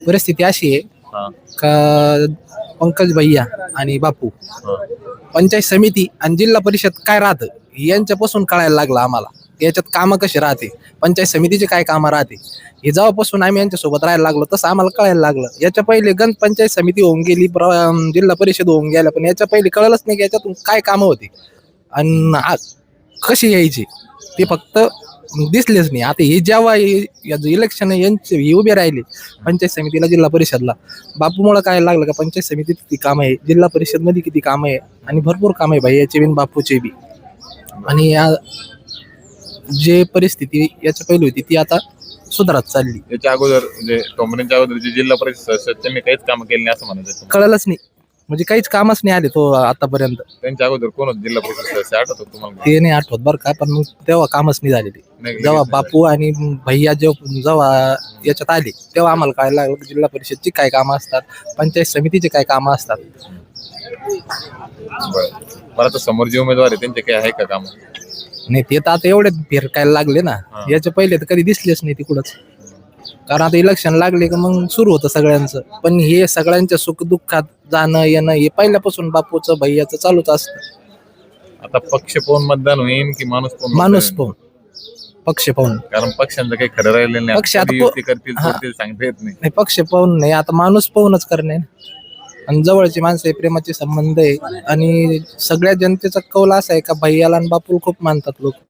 परिस्थिती अशी आहे हा का पंकज भैया आणि बापू हा पंचायत समिती आणि जिल्हा परिषद काय राहतं यांच्यापासून कळायला लागलं आम्हाला. याच्यात कामं कशी राहते, पंचायत समितीचे काय कामं राहते, हे जेव्हापासून आम्ही यांच्यासोबत राहायला लागलो तसं आम्हाला कळायला लागलं. याच्या पहिले गण पंचायत समिती होऊन गेली, जिल्हा परिषद होऊन गेल्या, पण याच्या पहिले कळलंच नाही की याच्यातून काय कामं होती आणि कशी यायची ते फक्त दिसलेच नाही. आता हे जेव्हा इलेक्शन यांचे हे उभे राहिले पंचायत समितीला जिल्हा परिषदला, बापूमुळे काय लागलं का पंचायत समितीत किती काम आहे, जिल्हा परिषद मध्ये किती काम आहे आणि भरपूर काम आहे भैयाचे बी बापूचे बी. आणि जे परिस्थिती याच्या पहिली होती ती आता सुधारत चालली. याच्या अगोदर म्हणजे टोमरेंच्या अगोदर जे जिल्हा परिषद सदस्य त्यांनी काहीच काम केले नाही असं म्हणायचं. कळलंच नाही, म्हणजे काहीच कामच नाही आले तो आतापर्यंत. त्यांच्या अगोदर कोण होते जिल्हा परिषद सदस्य आठवतो तुम्हाला? ते नाही आठवत बरं का, पण मग तेव्हा कामच नाही झाले. ते जेव्हा बापू आणि भैया जेव्हा याच्यात आले तेव्हा आम्हाला काय लागलं की जिल्हा परिषदची काय कामं असतात, पंचायत समितीचे काय कामं असतात. बरं आता समोर जे उमेदवार आहे त्यांचे काही आहे का काम? नाही ते तर आता एवढे फिरकायला लागले ना, याच्या पहिले तर कधी दिसलेच नाही तिकडच. कारण आता इलेक्शन लागले का मग सुरू होतं सगळ्यांचं. पण हे सगळ्यांच्या सुख दुःखात जाणं येणं हे पहिल्यापासून बापूचं भैयाचं चालूच असतं. आता पक्ष पाहून मतदान होईल की माणूस पाहून, पक्ष पाहून. कारण पक्षांचं काही खरं राहिलेलं नाही. पक्ष आता कधी युती करतील सोडतील सांगता येत नाही. नाही, पक्ष पाहून नाही, आता माणूस पाहूनच करणे. आणि जवळची माणसं आहे, प्रेमाचे संबंध आहे आणि सगळ्या जनतेचा कौल असा आहे का भैयाला आणि बापूला खूप मानतात लोक.